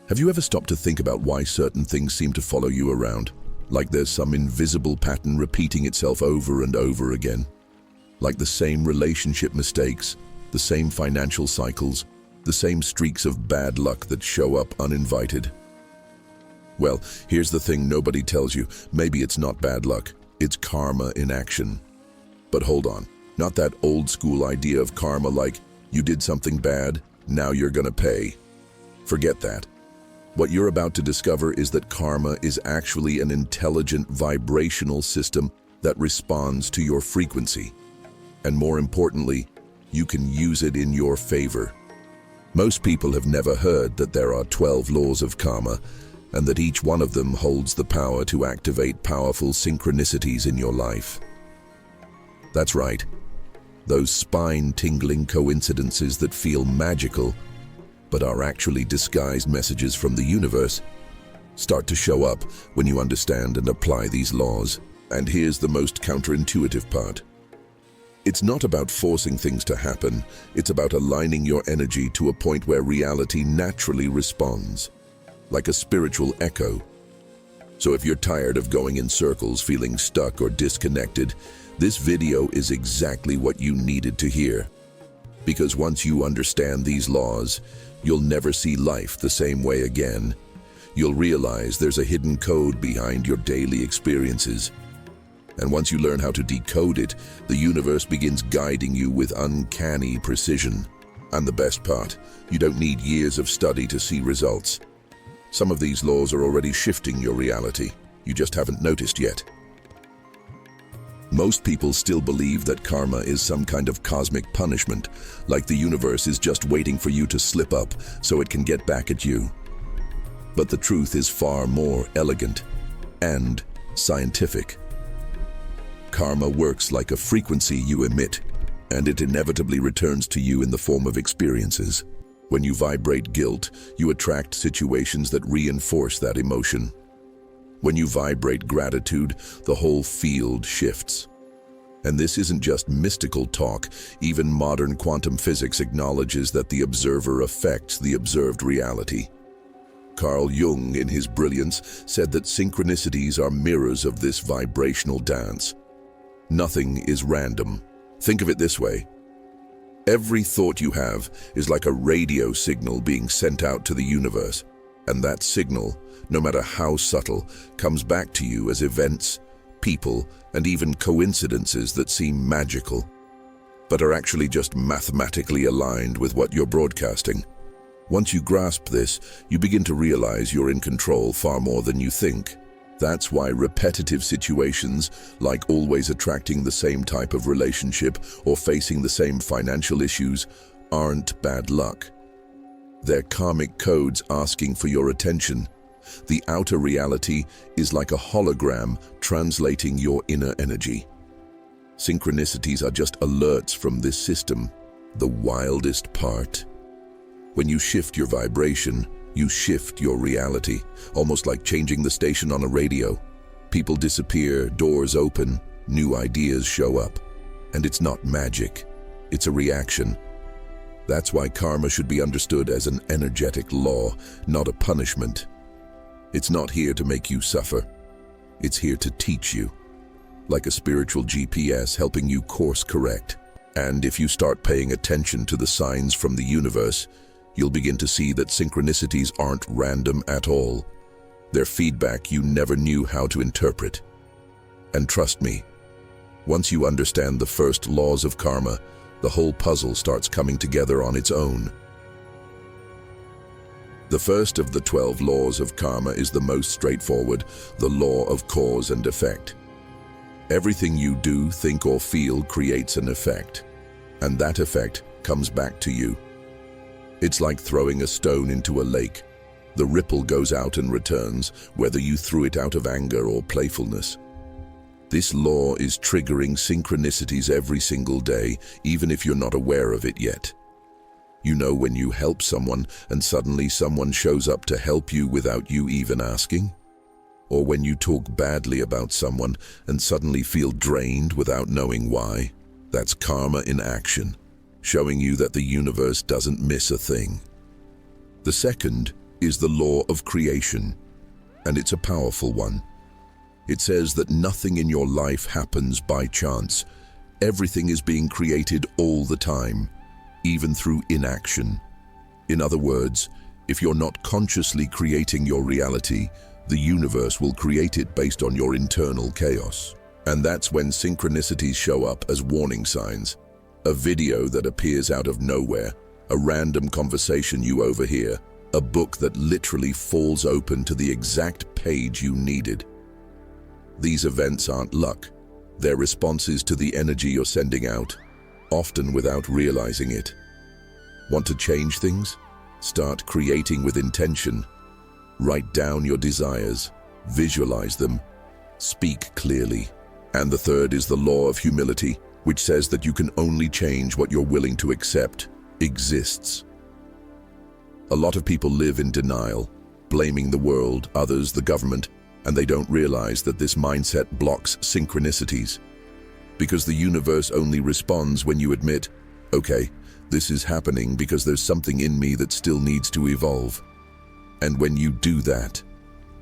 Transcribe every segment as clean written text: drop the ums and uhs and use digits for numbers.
Have you ever stopped to think about why certain things seem to follow you around? Like there's some invisible pattern repeating itself over and over again. Like the same relationship mistakes, the same financial cycles, the same streaks of bad luck that show up uninvited. Well, here's the thing nobody tells you. Maybe it's not bad luck, it's karma in action. But hold on, not that old school idea of karma like, you did something bad, now you're gonna pay. Forget that. What you're about to discover is that karma is actually an intelligent vibrational system that responds to your frequency. And more importantly, you can use it in your favor. Most people have never heard that there are 12 laws of karma, and that each one of them holds the power to activate powerful synchronicities in your life. That's right. Those spine-tingling coincidences that feel magical, but are actually disguised messages from the universe, start to show up when you understand and apply these laws. And here's the most counterintuitive part. It's not about forcing things to happen, it's about aligning your energy to a point where reality naturally responds, like a spiritual echo. So if you're tired of going in circles, feeling stuck or disconnected, this video is exactly what you needed to hear. Because once you understand these laws, you'll never see life the same way again. You'll realize there's a hidden code behind your daily experiences. And once you learn how to decode it, the universe begins guiding you with uncanny precision. And the best part, you don't need years of study to see results. Some of these laws are already shifting your reality. You just haven't noticed yet. Most people still believe that karma is some kind of cosmic punishment, like the universe is just waiting for you to slip up so it can get back at you. But the truth is far more elegant and scientific. Karma works like a frequency you emit, and it inevitably returns to you in the form of experiences. When you vibrate guilt, you attract situations that reinforce that emotion. When you vibrate gratitude, the whole field shifts. And this isn't just mystical talk. Even modern quantum physics acknowledges that the observer affects the observed reality. Carl Jung, in his brilliance, said that synchronicities are mirrors of this vibrational dance. Nothing is random. Think of it this way. Every thought you have is like a radio signal being sent out to the universe. And that signal, no matter how subtle, comes back to you as events, people, and even coincidences that seem magical, but are actually just mathematically aligned with what you're broadcasting. Once you grasp this, you begin to realize you're in control far more than you think. That's why repetitive situations, like always attracting the same type of relationship or facing the same financial issues, aren't bad luck. They're karmic codes asking for your attention. The outer reality is like a hologram translating your inner energy. Synchronicities are just alerts from this system. The wildest part. When you shift your vibration, you shift your reality, almost like changing the station on a radio. People disappear, doors open, new ideas show up. And it's not magic, it's a reaction. That's why karma should be understood as an energetic law, not a punishment. It's not here to make you suffer. It's here to teach you, like a spiritual GPS helping you course correct. And if you start paying attention to the signs from the universe, you'll begin to see that synchronicities aren't random at all. They're feedback you never knew how to interpret. And trust me, once you understand the first laws of karma, the whole puzzle starts coming together on its own. The first of the 12 laws of karma is the most straightforward, the law of cause and effect. Everything you do, think, or feel creates an effect, and that effect comes back to you. It's like throwing a stone into a lake. The ripple goes out and returns, whether you threw it out of anger or playfulness. This law is triggering synchronicities every single day, even if you're not aware of it yet. You know when you help someone and suddenly someone shows up to help you without you even asking? Or when you talk badly about someone and suddenly feel drained without knowing why? That's karma in action, showing you that the universe doesn't miss a thing. The second is the law of creation, and it's a powerful one. It says that nothing in your life happens by chance. Everything is being created all the time, even through inaction. In other words, if you're not consciously creating your reality, the universe will create it based on your internal chaos. And that's when synchronicities show up as warning signs. A video that appears out of nowhere, a random conversation you overhear, a book that literally falls open to the exact page you needed. These events aren't luck. They're responses to the energy you're sending out, often without realizing it. Want to change things? Start creating with intention. Write down your desires, visualize them, speak clearly. And the third is the law of humility, which says that you can only change what you're willing to accept exists. A lot of people live in denial, blaming the world, others, the government, and they don't realize that this mindset blocks synchronicities. Because the universe only responds when you admit, okay, this is happening because there's something in me that still needs to evolve. And when you do that,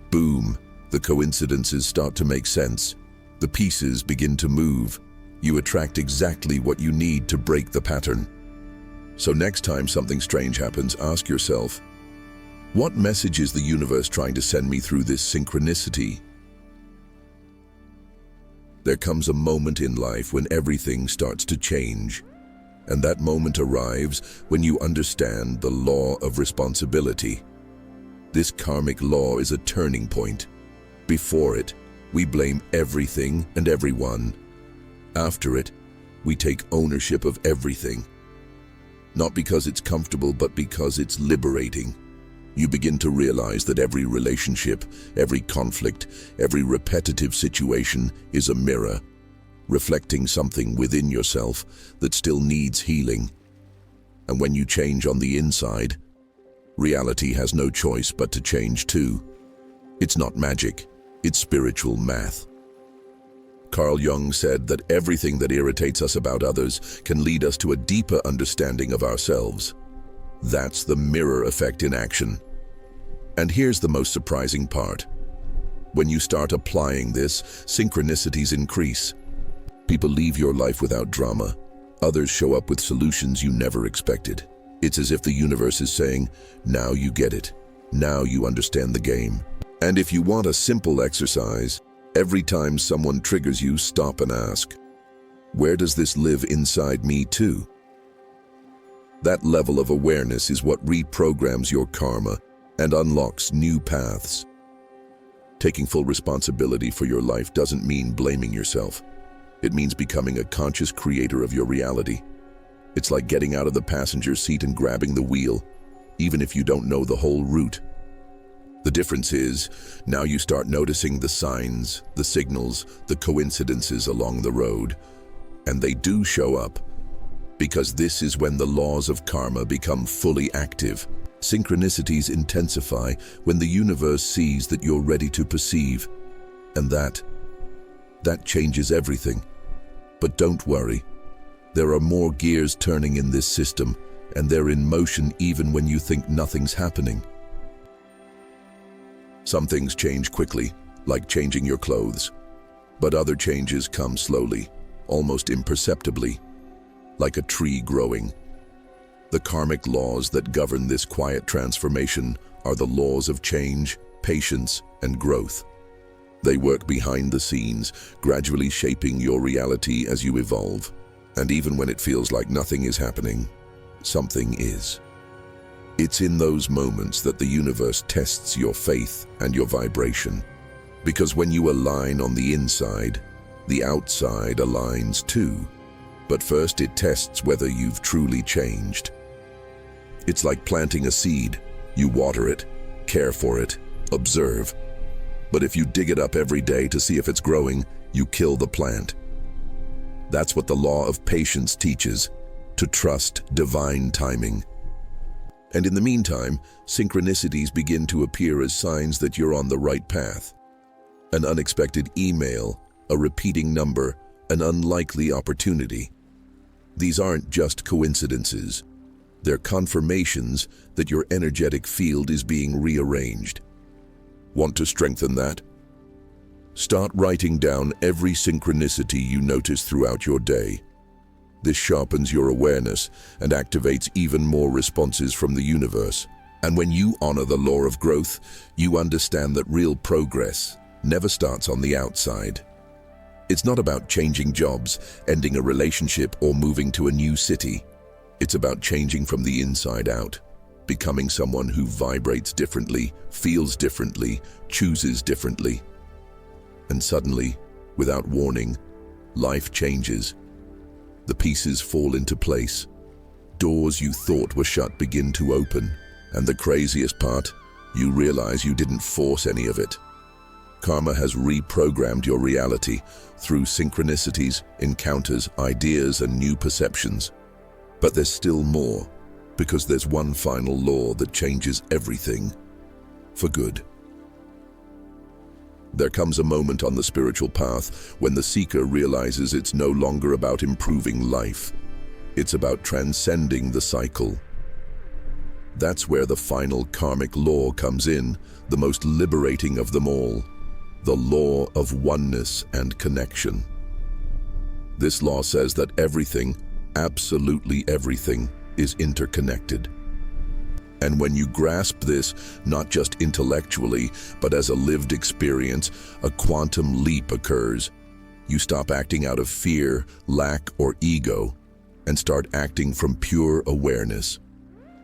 boom, the coincidences start to make sense. The pieces begin to move. You attract exactly what you need to break the pattern. So next time something strange happens, ask yourself, what message is the universe trying to send me through this synchronicity? There comes a moment in life when everything starts to change. And that moment arrives when you understand the law of responsibility. This karmic law is a turning point. Before it, we blame everything and everyone. After it, we take ownership of everything. Not because it's comfortable, but because it's liberating. You begin to realize that every relationship, every conflict, every repetitive situation is a mirror, reflecting something within yourself that still needs healing. And when you change on the inside, reality has no choice but to change too. It's not magic, it's spiritual math. Carl Jung said that everything that irritates us about others can lead us to a deeper understanding of ourselves. That's the mirror effect in action. And here's the most surprising part. When you start applying this, synchronicities increase. People leave your life without drama. Others show up with solutions you never expected. It's as if the universe is saying, now you get it. Now you understand the game. And if you want a simple exercise, every time someone triggers you, stop and ask, where does this live inside me too? That level of awareness is what reprograms your karma and unlocks new paths. Taking full responsibility for your life doesn't mean blaming yourself. It means becoming a conscious creator of your reality. It's like getting out of the passenger seat and grabbing the wheel, even if you don't know the whole route. The difference is, now you start noticing the signs, the signals, the coincidences along the road. And they do show up, because this is when the laws of karma become fully active. Synchronicities intensify when the universe sees that you're ready to perceive. And that changes everything. But don't worry. There are more gears turning in this system, and they're in motion even when you think nothing's happening. Some things change quickly, like changing your clothes. But other changes come slowly, almost imperceptibly, like a tree growing. The karmic laws that govern this quiet transformation are the laws of change, patience, and growth. They work behind the scenes, gradually shaping your reality as you evolve. And even when it feels like nothing is happening, something is. It's in those moments that the universe tests your faith and your vibration. Because when you align on the inside, the outside aligns too. But first it tests whether you've truly changed. It's like planting a seed. You water it, care for it, observe. But if you dig it up every day to see if it's growing, you kill the plant. That's what the law of patience teaches, to trust divine timing. And in the meantime, synchronicities begin to appear as signs that you're on the right path. An unexpected email, a repeating number, an unlikely opportunity. These aren't just coincidences. They're confirmations that your energetic field is being rearranged. Want to strengthen that? Start writing down every synchronicity you notice throughout your day. This sharpens your awareness and activates even more responses from the universe. And when you honor the law of growth, you understand that real progress never starts on the outside. It's not about changing jobs, ending a relationship, or moving to a new city. It's about changing from the inside out, becoming someone who vibrates differently, feels differently, chooses differently. And suddenly, without warning, life changes. The pieces fall into place. Doors you thought were shut begin to open. And the craziest part, you realize you didn't force any of it. Karma has reprogrammed your reality through synchronicities, encounters, ideas, and new perceptions. But there's still more, because there's one final law that changes everything for good. There comes a moment on the spiritual path when the seeker realizes it's no longer about improving life. It's about transcending the cycle. That's where the final karmic law comes in, the most liberating of them all, the law of oneness and connection. This law says that everything, absolutely everything, is interconnected. And when you grasp this, not just intellectually, but as a lived experience, a quantum leap occurs. You stop acting out of fear, lack, or ego, and start acting from pure awareness.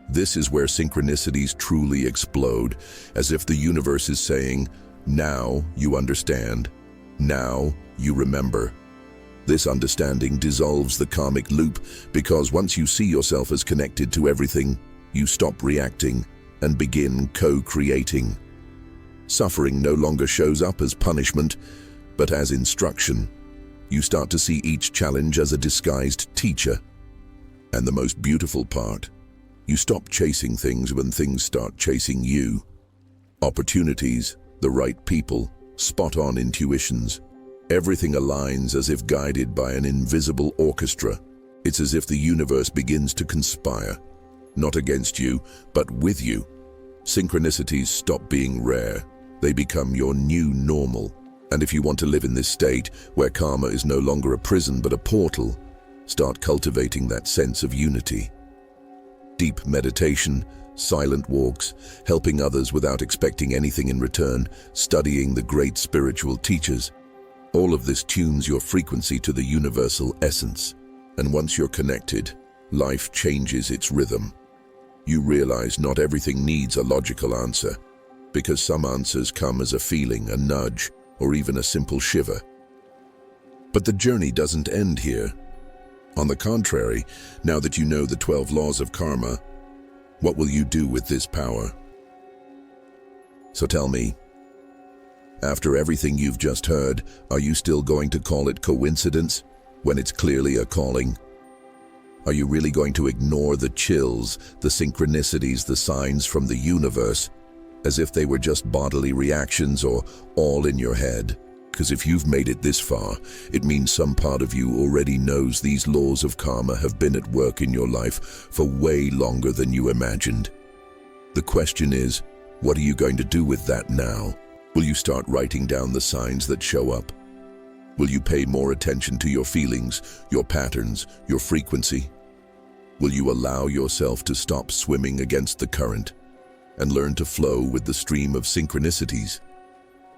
This is where synchronicities truly explode, as if the universe is saying, now you understand, now you remember. This understanding dissolves the karmic loop, because once you see yourself as connected to everything, you stop reacting and begin co-creating. Suffering no longer shows up as punishment, but as instruction. You start to see each challenge as a disguised teacher. And the most beautiful part, you stop chasing things when things start chasing you. Opportunities, the right people, spot-on intuitions. Everything aligns as if guided by an invisible orchestra. It's as if the universe begins to conspire. Not against you, but with you. Synchronicities stop being rare. They become your new normal. And if you want to live in this state, where karma is no longer a prison but a portal, start cultivating that sense of unity. Deep meditation, silent walks, helping others without expecting anything in return, studying the great spiritual teachers. All of this tunes your frequency to the universal essence. And once you're connected, life changes its rhythm. You realize not everything needs a logical answer, because some answers come as a feeling, a nudge, or even a simple shiver. But the journey doesn't end here. On the contrary, now that you know the 12 laws of karma, what will you do with this power? So tell me, after everything you've just heard, are you still going to call it coincidence when it's clearly a calling? Are you really going to ignore the chills, the synchronicities, the signs from the universe, as if they were just bodily reactions or all in your head? Because if you've made it this far, it means some part of you already knows these laws of karma have been at work in your life for way longer than you imagined. The question is, what are you going to do with that now? Will you start writing down the signs that show up? Will you pay more attention to your feelings, your patterns, your frequency? Will you allow yourself to stop swimming against the current and learn to flow with the stream of synchronicities?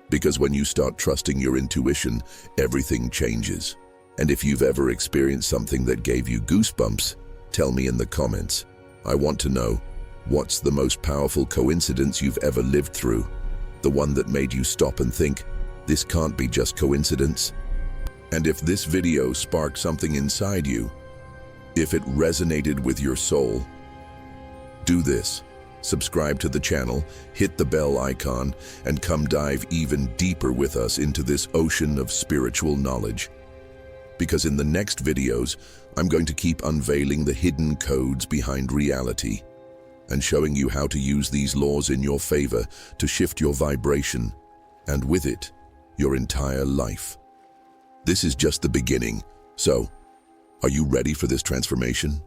Because when you start trusting your intuition, everything changes. And if you've ever experienced something that gave you goosebumps, tell me in the comments. I want to know, what's the most powerful coincidence you've ever lived through? The one that made you stop and think, this can't be just coincidence? And if this video sparked something inside you, if it resonated with your soul, do this. Subscribe to the channel, hit the bell icon, and come dive even deeper with us into this ocean of spiritual knowledge. Because in the next videos, I'm going to keep unveiling the hidden codes behind reality and showing you how to use these laws in your favor to shift your vibration, and with it, your entire life. This is just the beginning. So, are you ready for this transformation?